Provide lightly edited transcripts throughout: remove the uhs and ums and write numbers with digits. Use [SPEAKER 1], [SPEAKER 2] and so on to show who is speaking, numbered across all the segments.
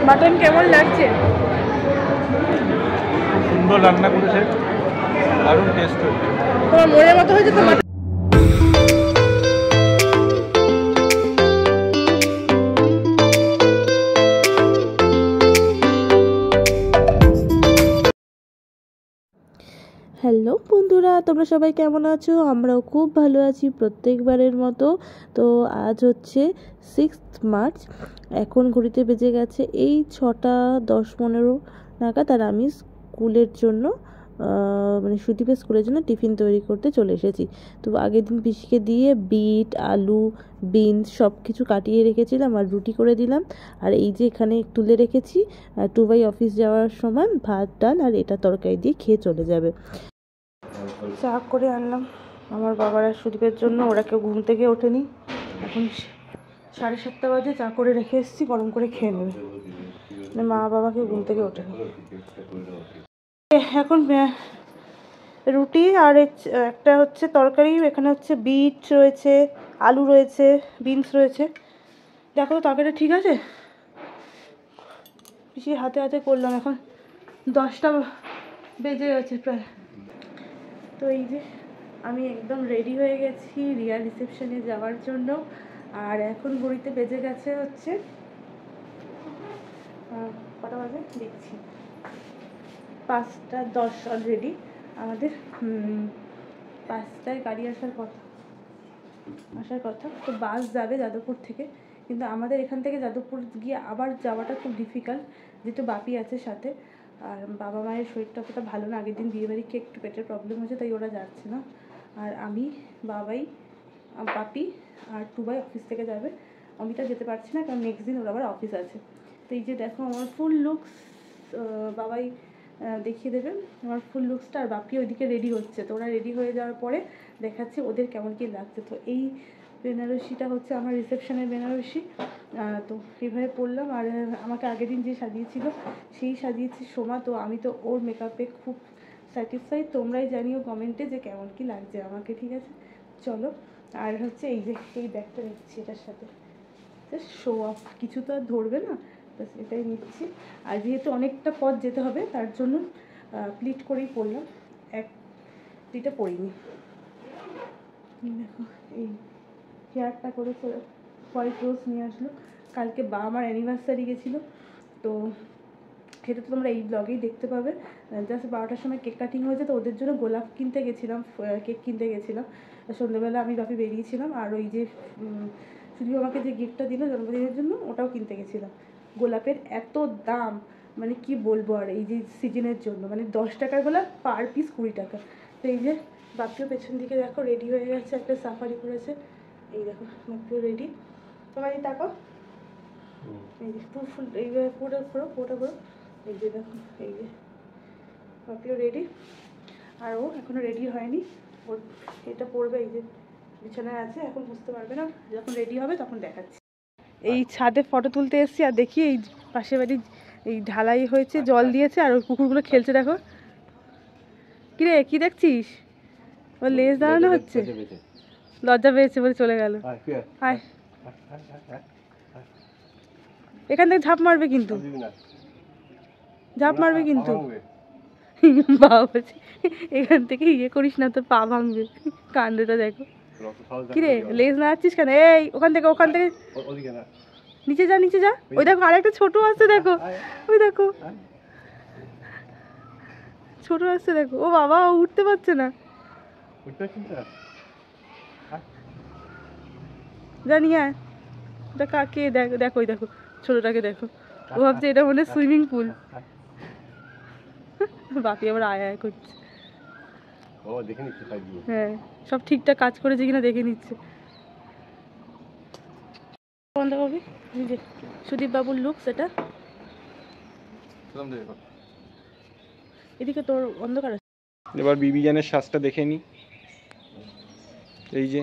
[SPEAKER 1] Mutton কেমন লাগছে?
[SPEAKER 2] সুন্দর রান্না করেছে, দারুণ টেস্ট হয়েছে।
[SPEAKER 1] তোমার মনের মতো হয়েছে তো? হ্যালো বন্ধুরা, তোমরা সবাই কেমন আছো? আমরাও খুব ভালো আছি প্রত্যেকবারের মতো। তো আজ হচ্ছে 6 মার্চ। এখন ঘড়িতে বেজে গেছে এই 6টা 10-15 নাগাদ। আর আমি স্কুলের জন্য মানে সুদীপের স্কুলের জন্য টিফিন তৈরি করতে চলে এসেছি। তো আগের দিন পিসিকে দিয়ে বিট, আলু, বিনস সব কিছু কাটিয়ে রেখেছিলাম আর রুটি করে দিলাম। আর এই যে এখানে তুলে রেখেছি টুবাই অফিস যাওয়ার সময় ভাত, ডাল আর এটা তরকারি দিয়ে খেয়ে চলে যাবে। চা করে আনলাম আমার বাবার আর সুদীপের জন্য। ওরা কেউ ঘুম থেকে ওঠেনি, এখন 7:30 বাজে। চা করে রেখে এসেছি, গরম করে খেয়ে নেবে। মা বাবাকে ঘুম থেকে ওঠেনি। এখন রুটি আর একটা হচ্ছে তরকারি। এখানে হচ্ছে বিট রয়েছে, আলু রয়েছে, বিনস রয়েছে। দেখো তো তরকারিটা ঠিক আছে? বেশি হাতে হাতে করলাম, এখন 10টা বেজে গেছে প্রায়। তো এই যে আমি একদম রেডি হয়ে গেছি রিয়া রিসেপশনে যাওয়ার জন্য। আর এখন ঘড়িতে বেজে গেছে হচ্ছে কটা বাজে দেখছি, 5:10 অলরেডি। আমাদের 5টায় গাড়ি আসার কথা। তো বাস যাবে যাদবপুর থেকে, কিন্তু আমাদের এখান থেকে যাদবপুর গিয়ে আবার যাওয়াটা খুব ডিফিকাল্ট, যেহেতু বাপি আছে সাথে। আর বাবা মায়ের শরীরটা অতটা ভালো না, আগের দিন বিয়েবাড়িকে একটু পেটের প্রবলেম হয়েছে, তাই ওরা যাচ্ছে না। আর আমি, বাবাই, বাপি আর টুবাই অফিস থেকে যাবে। অমিতা যেতে পারছি না, কারণ নেক্সট দিন ওর আবার অফিস আছে। তো এই যে দেখো আমার ফুল লুকস, বাবাই দেখিয়ে দেবে আমার ফুল লুকসটা। আর বাপি ওইদিকে রেডি হচ্ছে, তো ওরা রেডি হয়ে যাওয়ার পরে দেখাচ্ছি ওদের কেমন কী লাগছে। তো এই বেনারসিটা হচ্ছে আমার রিসেপশনের বেনারসি। তো এইভাবে পরলাম। আর আমাকে আগের দিন যে সাজিয়েছিল সেই সাজিয়েছি সোমা। তো আমি তো ওর মেকআপে খুব স্যাটিসফাইড। তোমরাই জানিও কমেন্টে যে কেমন কী লাগছে আমাকে, ঠিক আছে? চলো। আর হচ্ছে এই যে এই ব্যাগটা নিচ্ছি, এটার সাথে শো অফ, কিছু তো আর ধরবে না, ব্যাস এটাই নিচ্ছি। আর যেহেতু অনেকটা পথ যেতে হবে তার জন্য প্লিট করেই পরলাম, এক প্লিটে পরিনি। দেখো এই হেয়ারটা করেছে, হোয়াইট রোজ নিয়ে আসলো। কালকে আমার অ্যানিভার্সারি গেছিলো, তো সেটা তো তোমরা এই ব্লগেই দেখতে পাবে। জাস্ট 12টার সময় কেক কাটিং হয়েছে, তো ওদের জন্য গোলাপ কিনতে গেছিলাম, কেক কিনতে গেছিলাম। সন্ধ্যেবেলা আমি বাপি বেরিয়েছিলাম। আর ওই যে শুধু আমাকে যে গিফটটা দিল জন্মদিনের জন্য, ওটাও কিনতে গেছিলাম। গোলাপের এত দাম, মানে কি বলবো। আর এই যে সিজনের জন্য মানে 10 টাকার গোলাপ, পার পিস 20 টাকা। তো এই যে বাপিও পেছন দিকে দেখো রেডি হয়ে গেছে, একটা সাফারি করেছে। এই দেখো বাপিও রেডি। তোমার এই তাকাও, এই যে ফুল এইভাবে পুরো এই যে দেখো, এই যে বাপিও রেডি। আর ও এখনো রেডি হয়নি, ওর এটা পরবে, এই যে বিছানায় আছে, এখন বুঝতে পারবে না, যখন রেডি হবে তখন দেখাচ্ছি। এই ছাদে ফটো তুলতে এসেছি, আর দেখি এই পাশের বাড়ি এই ঢালাই হয়েছে, জল দিয়েছে, আর ওই কুকুরগুলো খেলছে। দেখো কিরে, কি দেখছিস? ওর লেজ দাঁড়ানো হচ্ছে, লজ্জা পেয়েছে বলে চলে গেল। হায়, এখান থেকে ঝাঁপ মারবে কিন্তু, ঝাঁপ মারবে কিন্তু। বাবা এখান থেকে ইয়ে করিস না, তোর পা ভাঙবে। কাণ্ডটা দেখো। কিরে লেজ নাড়াচ্ছিস কেন? এই ওখান থেকে নিচে যা। ওই দেখো আরেকটা ছোট আসছে, দেখো ওই দেখো ছোট আসছে, দেখো। ও বাবা, ও উঠতে পারছে না, জানি। হ্যাঁ কাকে দেখো, ওই দেখো ছোটটাকে দেখো, ও ভাবছে এটা মনে সুইমিং পুল। বাপি আবার আয় করছে। হ্যাঁ, সব ঠিকঠাক কাজ করেছে কিনা দেখে নিচ্ছে। বন্ধ করবি, যে সুদীপ বাবুর লুক সেটা। এদিকে তোর অন্ধকার আছে।
[SPEAKER 2] এবার বিবিজানের শ্বাসটা দেখে নি। এই যে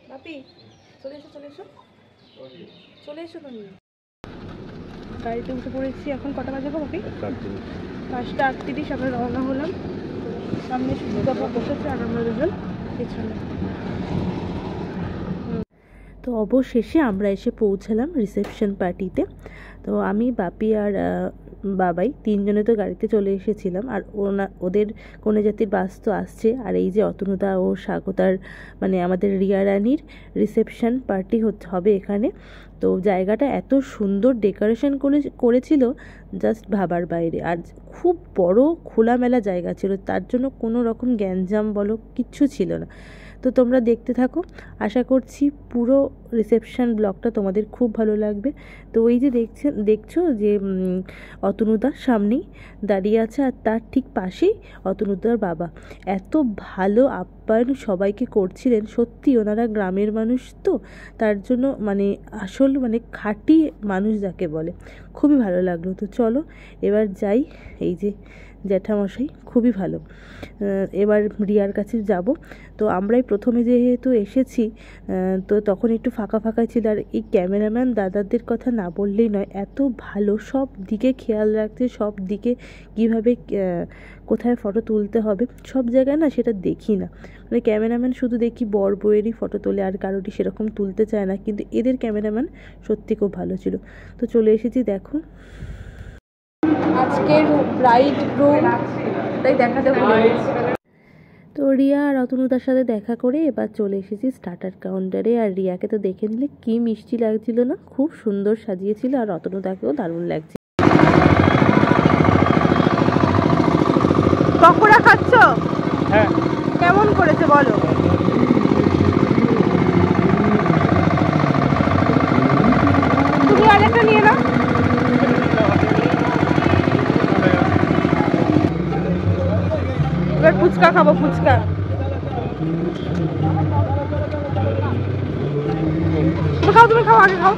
[SPEAKER 1] বাপি চলে এসো তুমি। গাড়িতে উঠে পড়েছি। এখন কটা বাজে গো বাপি? 5:38। আমরা রওনা হলাম। সামনে সুদীপ বাবু বসেছে আর আমরা দুজন পেছনে। তো অবশেষে আমরা এসে পৌঁছালাম রিসেপশন পার্টিতে। তো আমি, বাপি আর বাবাই তিনজনে তো গাড়িতে চলে এসেছিলাম, আর ওদের কনেজাতির বাস তো আসছে। আর এই যে অতনুদা ও স্বাগতার মানে আমাদের রিয়া রানীর রিসেপশন পার্টি হবে এখানে। তো জায়গাটা এত সুন্দর ডেকোরেশন করেছিল, জাস্ট ভাবার বাইরে। আর খুব বড় খোলামেলা জায়গা ছিল, তার জন্য কোনো রকম গ্যাঞ্জাম বলো কিচ্ছু ছিল না। তো তোমরা দেখতে থাকো, আশা করছি পুরো রিসেপশন ব্লগটা তোমাদের খুব ভালো লাগবে। তো ওই যে দেখছো যে অতনুদার সামনেই দাঁড়িয়ে আছে, আর তার ঠিক পাশেই অতনুদার বাবা। এত ভালো আপ্যায়ন সবাইকে করছিলেন, সত্যি ওনারা গ্রামের মানুষ তো, তার জন্য মানে আসল মানে খাঁটি মানুষ যাকে বলে, খুবই ভালো লাগলো। তো চলো এবার যাই। এই যে জ্যাঠামশাই খুবই ভালো। এবার রিয়ার কাছে যাব। তো আমরাই প্রথমে যেহেতু এসেছি, তো তখন একটু ফাঁকা ফাঁকা ছিল। আর এই ক্যামেরাম্যান দাদাদের কথা না বললেই নয়, এত ভালো, সব দিকে খেয়াল রাখছে, সব দিকে কীভাবে কোথায় ফটো তুলতে হবে সব জায়গায় না সেটা দেখি না। মানে ক্যামেরাম্যান শুধু দেখি বর বউয়েরই ফটো তোলে, আর কারোরই সেরকম তুলতে চায় না, কিন্তু এদের ক্যামেরাম্যান সত্যি খুব ভালো ছিল। তো চলে এসেছি, দেখো আজকের ব্রাইড গ্রুম, তাই দেখাতে ভুলে গেছি। তো রিয়া আর অতনুদার সাথে দেখা করে এবার চলে এসেছি স্টার্টার কাউন্টারে। আর রিয়াকে তো দেখে নিলে কি মিষ্টি লাগছিল না, খুব সুন্দর সাজিয়েছিল, আর অতনুদাকেও দারুণ লাগছে। পকোড়া খাচ্ছ?
[SPEAKER 2] হ্যাঁ।
[SPEAKER 1] কেমন করেছে বলো? তুমি আরেকটা নিয়ে নাও। এবার ফুচকা খাবো, ফুচকা। তুমি খাও, আগে খাও।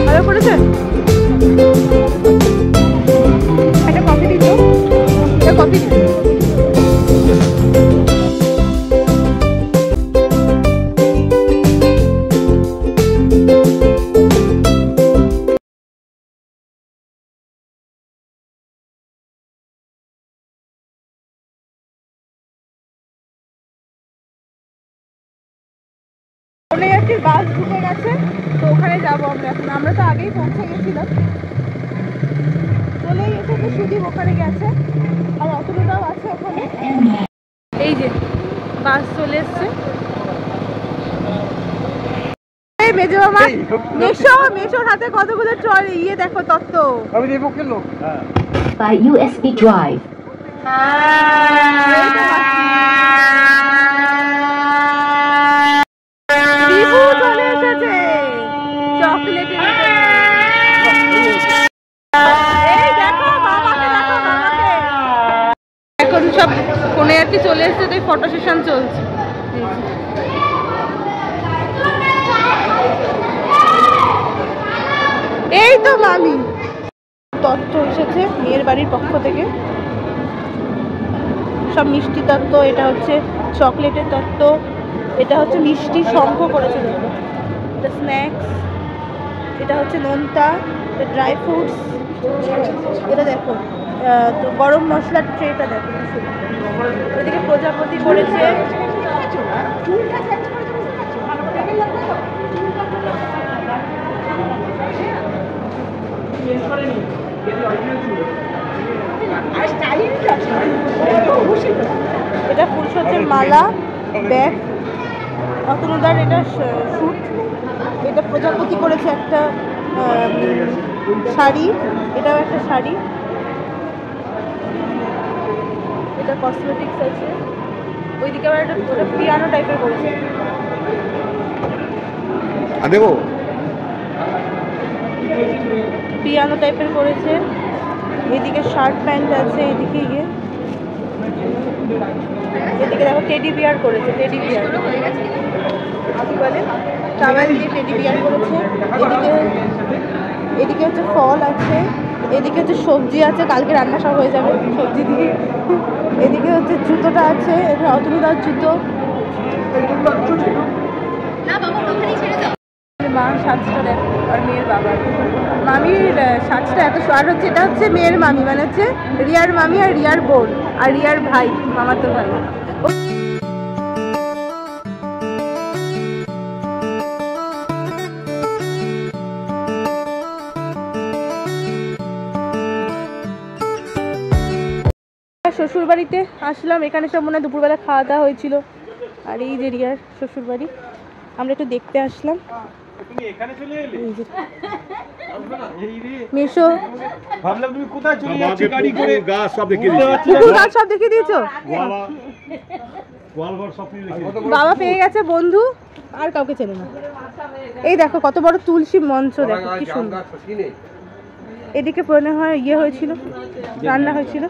[SPEAKER 1] ভালো করেছে। একটা কফি দিত, কফি দিত। বাস ঢুকে গেছে, তো ওখানে যাবো আমরা এখন। আমরা তো আগেই পৌঁছে গেছিলাম, চলেই এসেছে, সুদীপ ওখানে গেছে, আর অতনুদাও আছে ওখানে। এই যে বাস চলে এসছে। মেজো মামা, মেশোর হাতে কতগুলো ট্রলি, ইয়ে দেখো তত্ত্ব।
[SPEAKER 2] আমি দেবো কে লোক
[SPEAKER 3] by USB drive.
[SPEAKER 1] এখন সব কোনে আর কি চলে এসছে, তো ফটো সেশন চলছে। এই তো মামি তত্ত্ব এসেছে মেয়ের বাড়ির পক্ষ থেকে, সব মিষ্টি তত্ত্ব। এটা হচ্ছে চকলেটের তত্ত্ব, এটা হচ্ছে মিষ্টি শঙ্খ করেছে, এটা স্ন্যাক্স, এটা হচ্ছে নোনতা, এটা ড্রাই ফ্রুটস, এটা দেখো তো গরম মশলার ট্রেটা দেখো, ওইদিকে প্রজাপতি করেছে। এটা ফুলসজ্জার মালা, ব্যাগ, অতনুদার এটা স্যুট, এটা প্রজাপতি করেছে একটা শাড়ি, এটাও একটা শাড়ি, এটা কসমেটিক্স আছে। ওইদিকে আবার একটা পিয়ানো টাইপের করেছে, পিয়ানো টাইপের করেছে। এদিকে শার্ট প্যান্ট আছে, এদিকে এদিকে দেখো টেডি বিয়ার করেছে, টেডি বিয়ার কি বলে, টাওয়েল দিয়ে টেডি বিয়ার করেছে। এদিকে হচ্ছে ফল আছে, এদিকে হচ্ছে সবজি আছে, কালকে রান্না সব হয়ে যাবে সবজি দিয়ে। এদিকে হচ্ছে জুতোটা আছে, এটা অতনুদার জুতো। মা সাজটা দেখো, আর মেয়ের বাবা, মামির সাজটা এত, আর হচ্ছে এটা হচ্ছে মেয়ের মামি, মানে হচ্ছে রিয়ার মামি আর রিয়ার বোন আর রিয়ার ভাই, মামাতো ভাই। শ্বশুরবাড়িতে আসলাম, এখানে সব মনে হয় দুপুরবেলা খাওয়া দাওয়া হয়েছিল। আর এই যে রিয়ার শ্বশুরবাড়ি, আমরা একটু দেখতে আসলাম। এই যে মেশো,
[SPEAKER 2] ভাবলাম তুমি কোথায় চলে যাচ্ছ গাড়ি করে।
[SPEAKER 4] গাছ সব দেখিয়ে
[SPEAKER 1] পুকুর গাছ সব দেখিয়ে দিয়েছো। বাবা পেয়ে গেছে বন্ধু, আর কাউকে চেনে না। এই দেখো কত বড় তুলসী মঞ্চ, দেখো কি সুন্দর। এদিকে মনে হয় ইয়ে হয়েছিল, রান্না হয়েছিল।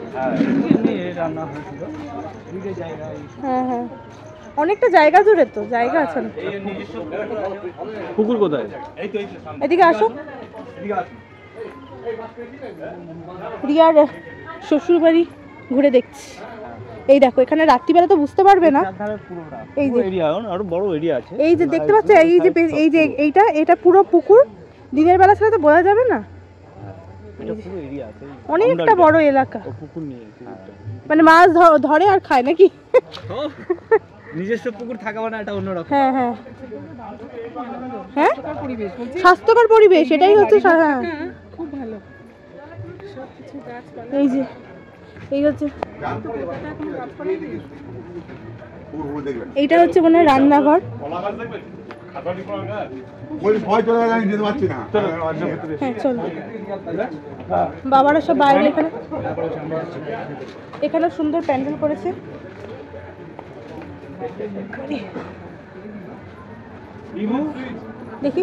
[SPEAKER 1] হ্যাঁ হ্যাঁ, অনেকটা জায়গা জুড়ে তো জায়গা আছে না।
[SPEAKER 2] পুকুর কোথায়?
[SPEAKER 1] এদিকে আসো। রিয়ার শ্বশুর বাড়ি ঘুরে দেখছি। এই দেখো এখানে রাত্রিবেলা তো বুঝতে পারবে না। এই যে
[SPEAKER 2] আরো বড় এরিয়া আছে।
[SPEAKER 1] এই যে দেখতে পাচ্ছ, এই যে এটা পুরো পুকুর। দিনের বেলা ছাড়া তো বোঝা যাবে না। অনেকটা বড় এলাকা,
[SPEAKER 2] পুকুর নিয়ে
[SPEAKER 1] মানে মাছ ধরে আর খায় নাকি?
[SPEAKER 2] নিজস্ব পুকুর থাকা মানে এটা অন্যরকম।
[SPEAKER 1] হ্যাঁ হ্যাঁ হ্যাঁ, স্বাস্থ্যকর পরিবেশ, এটাই হচ্ছে। হ্যাঁ খুব ভালো। এই যে এই হচ্ছে, এইটা হচ্ছে মনে হয় রান্নাঘর। হ্যাঁ চলো, বাবারা সব বাইরে। এখানে সুন্দর প্যান্ডেল করেছে। দেখি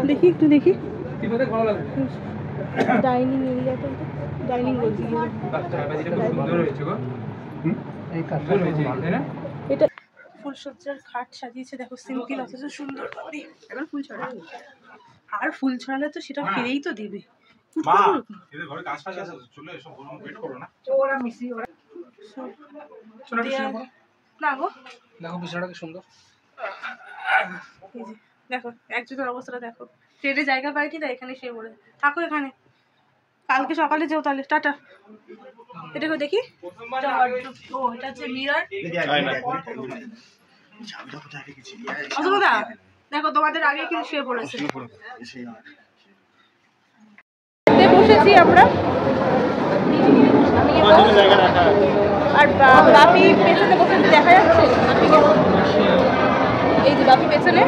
[SPEAKER 1] দেখি একটু দেখি। ডাইনিং এরিয়াটা, ডাইনিং বলছি, এটা ফুলসজ্জার খাট সাজিয়েছে। দেখো সিম্পল অথচ সুন্দর। এবার ফুল ছড়াবে, আর ফুল ছড়ালে তো সেটা ফিরেই তো দেবে। না গো, দেখো বিছানাটা কি সুন্দর। দেখো একজনের অবস্থাটা দেখো, ট্রেনে জায়গা পাইনি তাই এখানে শুয়ে পড়ে। থাকো এখানে, কালকে সকালে যেও তাহলে। টাটা। এটা দেখি, ও এটা হচ্ছে মিরর। অসুবিধা দেখো, তোমাদের আগে কিন্তু শুয়ে পড়েছে। বসেছি আমরা, আর বাপি পেছনে বসেছে, দেখা যাচ্ছে। এই যে বাপি পেছনে,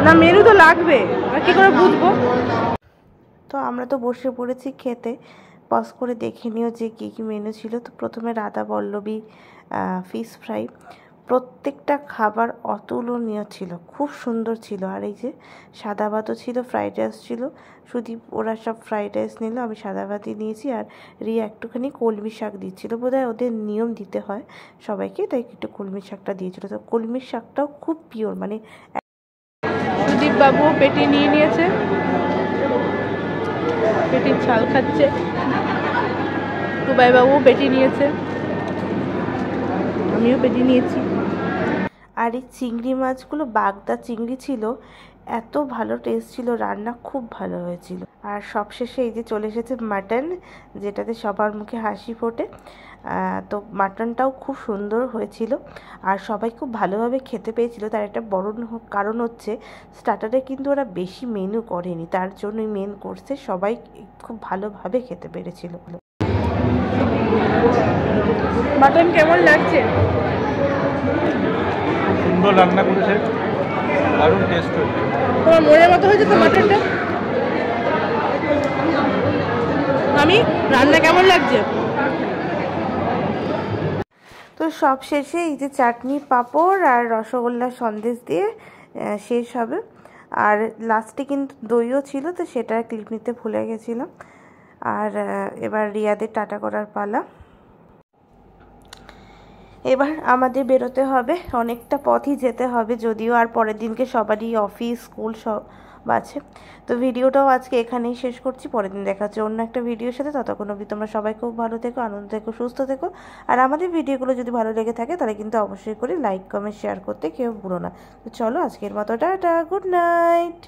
[SPEAKER 1] না মেনু তো লাগবে, কি করে বুঝবো। তো আমরা তো বসে পড়েছি খেতে। পজ করে দেখে নিও যে কী কী মেনু ছিল। তো প্রথমে রাধা পল্লবী ফিশ ফ্রাই, প্রত্যেকটা খাবার অতুলনীয় ছিল, খুব সুন্দর ছিল। আর এই যে সাদা ভাতও ছিল, ফ্রাইড রাইস ছিল। সুদীপ ওরা সব ফ্রাইড রাইস নিল, আমি সাদা ভাতই নিয়েছি। আর রিয়া একটুখানি কলমি শাক দিচ্ছিলো, বোধহয় ওদের নিয়ম দিতে হয় সবাইকে, তাই একটু কলমি শাকটা দিয়েছিল। তো কলমি শাকটাও খুব পিওর, মানে। সুদীপ বাবু পেটি নিয়ে নিয়েছে, পেটির ছাল খাচ্ছে। টুবাই বাবু পেটি নিয়েছে, আমিও পেটি নিয়েছি। আর এই চিংড়ি মাছগুলো বাগদা চিংড়ি ছিল, এত ভালো টেস্ট ছিল, রান্না খুব ভালো হয়েছিল। আর সবশেষে এই যে চলে এসেছে মাটন, যেটাতে সবার মুখে হাসি ফোটে। তো মাটনটাও খুব সুন্দর হয়েছিল, আর সবাই খুব ভালোভাবে খেতে পেয়েছিল। তার একটা বড় কারণ হচ্ছে স্টার্টারে কিন্তু ওরা বেশি মেনু করেনি, তার জন্যই মেন কোর্সে সবাই খুব ভালোভাবে খেতে পেরেছিল। মাটন কেমন লাগছে?
[SPEAKER 2] সুন্দর রান্না করেছে, দারুণ টেস্ট হয়েছে।
[SPEAKER 1] তোমার মনের মতো হয়েছে তো মাটনটা? আমি রান্না কেমন লাগছে? তো সব শেষে এই যে চাটনি, পাঁপড় আর রসগোল্লা সন্দেশ দিয়ে শেষ হবে। আর লাস্টে কিন্তু দইও ছিল, তো সেটা ক্লিপ নিতে ভুলে গেছিলাম। আর এবার রিয়াদের টাটা করার পালা। এবার আমাদের বেরোতে হবে, অনেকটা পথই যেতে হবে যদিও, আর পরের দিনকে সবারই অফিস স্কুল সব আছে। তো ভিডিওটাও আজকে এখানেই শেষ করছি, পরের দিন দেখা হচ্ছে অন্য একটা ভিডিওর সাথে। ততক্ষণ অবধি তোমরা সবাই খুব ভালো থেকো, আনন্দ থেকো, সুস্থ থেকো। আর আমাদের ভিডিওগুলো যদি ভালো লেগে থাকে তাহলে কিন্তু অবশ্যই করে লাইক কমেন্ট শেয়ার করতে কেউ ভুলো না। তো চলো আজকের মতো টাটা, গুড নাইট।